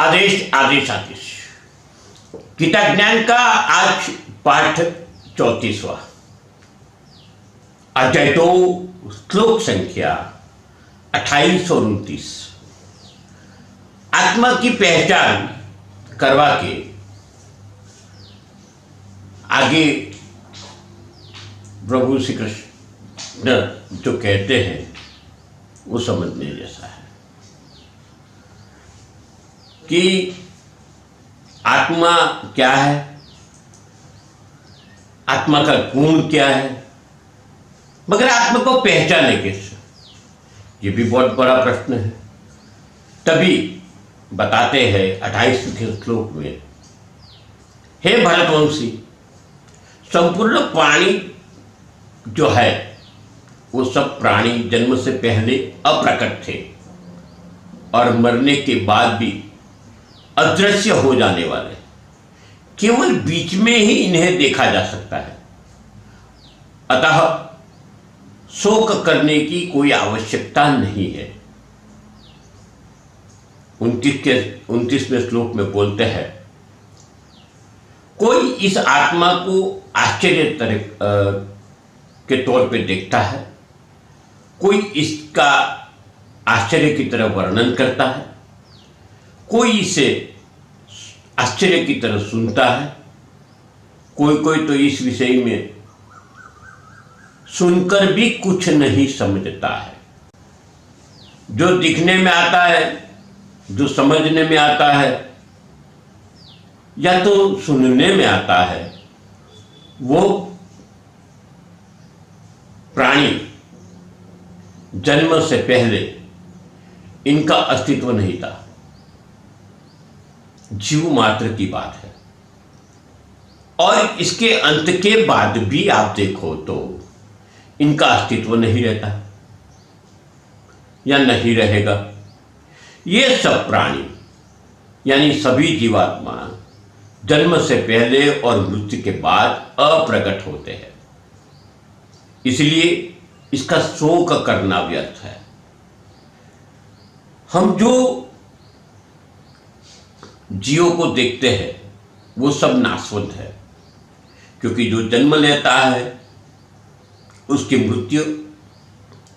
आदेश आदेश आदेश। गीता ज्ञान का आज पाठ 34वां, अध्याय 2, श्लोक संख्या 28 और 29। आत्मा की पहचान करवा के आगे प्रभु श्री कृष्ण जो कहते हैं वो समझने जैसा है कि आत्मा क्या है, आत्मा का गुण क्या है, मगर आत्मा को पहचाने कैसे, ये भी बहुत बड़ा प्रश्न है। तभी बताते हैं 28वें श्लोक में, हे भरतवंशी, संपूर्ण प्राणी जो है वो सब प्राणी जन्म से पहले अप्रकट थे और मरने के बाद भी अदृश्य हो जाने वाले, केवल बीच में ही इन्हें देखा जा सकता है। अतः शोक करने की कोई आवश्यकता नहीं है। 29वें श्लोक में बोलते हैं, कोई इस आत्मा को आश्चर्य के तौर पे देखता है, कोई इसका आश्चर्य की तरह वर्णन करता है, कोई इसे आश्चर्य की तरह सुनता है, कोई तो इस विषय में सुनकर भी कुछ नहीं समझता है। जो दिखने में आता है, जो समझने में आता है या तो सुनने में आता है, वो प्राणी जन्म से पहले इनका अस्तित्व नहीं था। जीव मात्र की बात है और इसके अंत के बाद भी आप देखो तो इनका अस्तित्व नहीं रहता या नहीं रहेगा। ये सब प्राणी यानी सभी जीवात्मा जन्म से पहले और मृत्यु के बाद अप्रकट होते हैं, इसलिए इसका शोक करना व्यर्थ है। हम जो जीवों को देखते हैं वो सब नाशवंत है, क्योंकि जो जन्म लेता है उसकी मृत्यु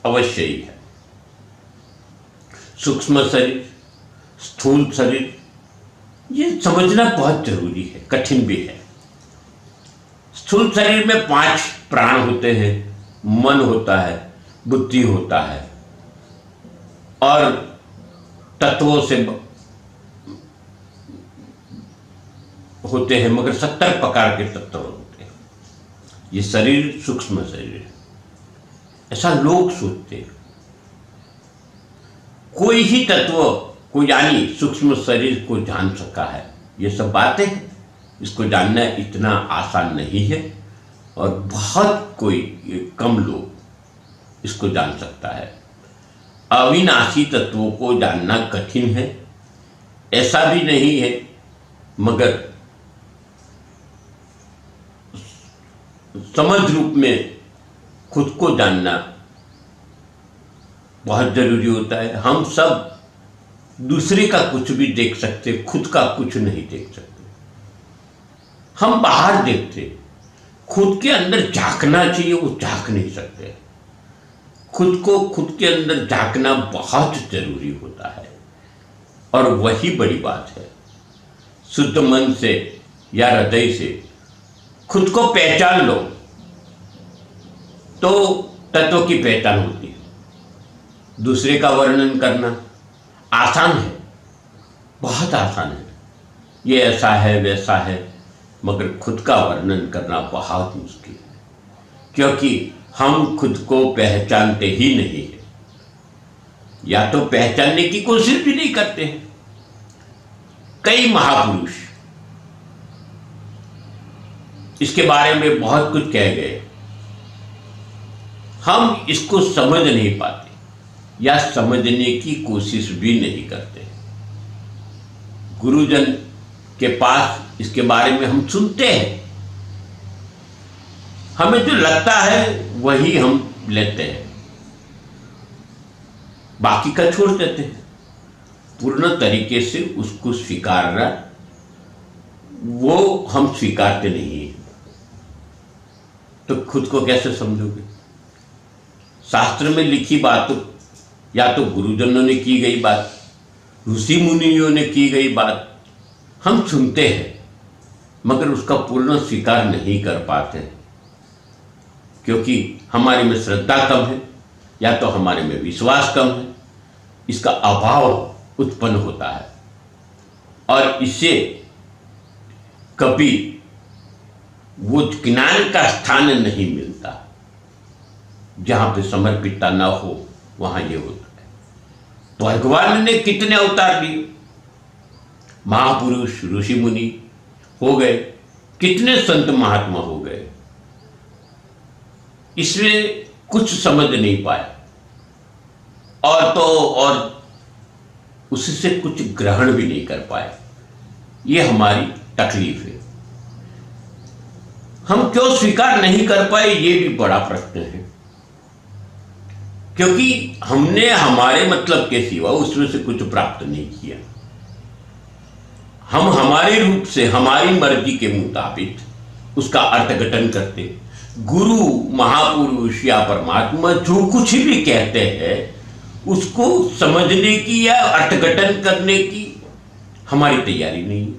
अवश्य ही है। सूक्ष्म शरीर, स्थूल शरीर, ये समझना बहुत जरूरी है, कठिन भी है। स्थूल शरीर में 5 प्राण होते हैं, मन होता है, बुद्धि होता है और तत्वों से होते हैं, मगर 70 प्रकार के तत्व होते हैं। ये शरीर सूक्ष्म शरीर है, ऐसा लोग सोचते हैं। कोई ही तत्व को यानी सूक्ष्म शरीर को जान सका है, ये सब बातें हैं। इसको जानना इतना आसान नहीं है और बहुत कोई कम लोग इसको जान सकता है। अविनाशी तत्वों को जानना कठिन है, ऐसा भी नहीं है, मगर समझ रूप में खुद को जानना बहुत जरूरी होता है। हम सब दूसरे का कुछ भी देख सकते, खुद का कुछ नहीं देख सकते। हम बाहर देखते, खुद के अंदर झांकना चाहिए, वो झांक नहीं सकते। खुद को खुद के अंदर झांकना बहुत जरूरी होता है और वही बड़ी बात है। शुद्ध मन से या हृदय से खुद को पहचान लो तो तत्व की पहचान होती है। दूसरे का वर्णन करना आसान है, बहुत आसान है, ये ऐसा है वैसा है, मगर खुद का वर्णन करना बहुत मुश्किल है, क्योंकि हम खुद को पहचानते ही नहीं है, या तो पहचानने की कोशिश भी नहीं करते हैं। कई महापुरुष इसके बारे में बहुत कुछ कह गए, हम इसको समझ नहीं पाते या समझने की कोशिश भी नहीं करते। गुरुजन के पास इसके बारे में हम सुनते हैं, हमें जो लगता है वही हम लेते हैं, बाकी का छोड़ देते हैं। पूर्ण तरीके से उसको स्वीकारना, वो हम स्वीकारते नहीं हैं, तो खुद को कैसे समझोगे? शास्त्र में लिखी बात या तो गुरुजनों ने की गई बात, ऋषि मुनियों ने की गई बात हम सुनते हैं, मगर उसका पूर्ण स्वीकार नहीं कर पाते, क्योंकि हमारे में श्रद्धा कम है या तो हमारे में विश्वास कम है, इसका अभाव उत्पन्न होता है और इससे कभी वो ज्ञान का स्थान नहीं मिलता। जहां पे समर्पितता न हो वहां ये होता है। तो भगवान ने कितने अवतार लिए, महापुरुष ऋषि मुनि हो गए, कितने संत महात्मा हो गए, इसमें कुछ समझ नहीं पाया और उससे कुछ ग्रहण भी नहीं कर पाए। ये हमारी तकलीफ है। हम क्यों स्वीकार नहीं कर पाए, ये भी बड़ा प्रश्न है, क्योंकि हमने हमारे मतलब के सिवा उसमें से कुछ प्राप्त नहीं किया। हम हमारे रूप से हमारी मर्जी के मुताबिक उसका अर्थघटन करते। गुरु, महापुरुष या परमात्मा जो कुछ भी कहते हैं उसको समझने की या अर्थघटन करने की हमारी तैयारी नहीं है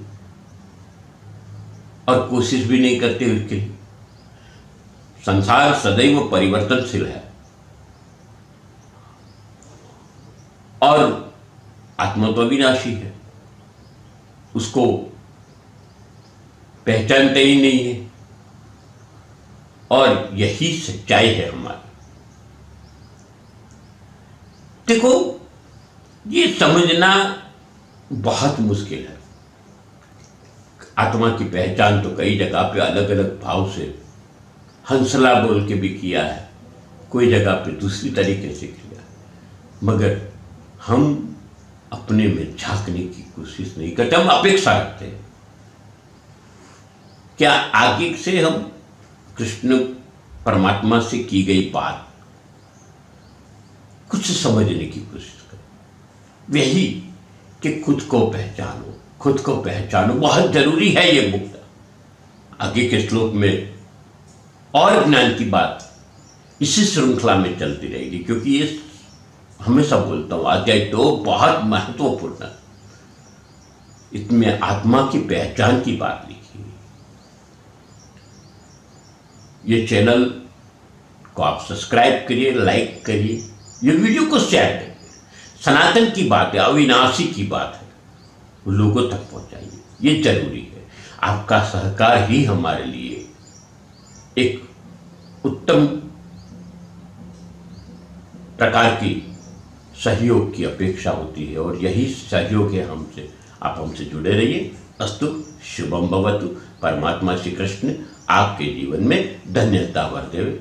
और कोशिश भी नहीं करते उसके लिए। संसार सदैव परिवर्तनशील है और आत्मा तो अविनाशी है, उसको पहचानते ही नहीं है और यही सच्चाई है हमारी। देखो, ये समझना बहुत मुश्किल है। आत्मा की पहचान तो कई जगह पे अलग अलग भाव से हंसला बोल के भी किया है, कोई जगह पे दूसरी तरीके से किया, मगर हम अपने में झांकने की कोशिश नहीं करते। हम अपेक्षा रखते हैं क्या आगे से हम कृष्ण परमात्मा से की गई बात कुछ समझने की कोशिश करें। यही कि खुद को पहचानो, खुद को पहचानो बहुत जरूरी है। ये मुक्ता आगे के श्लोक में और ज्ञान की बात इसी श्रृंखला में चलती रहेगी, क्योंकि ये हमेशा बोलता हूं अध्याय तो बहुत महत्वपूर्ण है। इसमें आत्मा की पहचान की बात लिखी है। ये चैनल को आप सब्सक्राइब करिए, लाइक करिए, ये वीडियो को शेयर करिए। सनातन की बात है, अविनाशी की बात है, वो लोगों तक पहुंचाइए, ये जरूरी है। आपका सहकार ही हमारे लिए एक उत्तम प्रकार की सहयोग की अपेक्षा होती है और यही सहयोग है हमसे। आप हमसे जुड़े रहिए। अस्तु शुभम भवतु। परमात्मा श्री कृष्ण आपके जीवन में धन्यता भर देवे।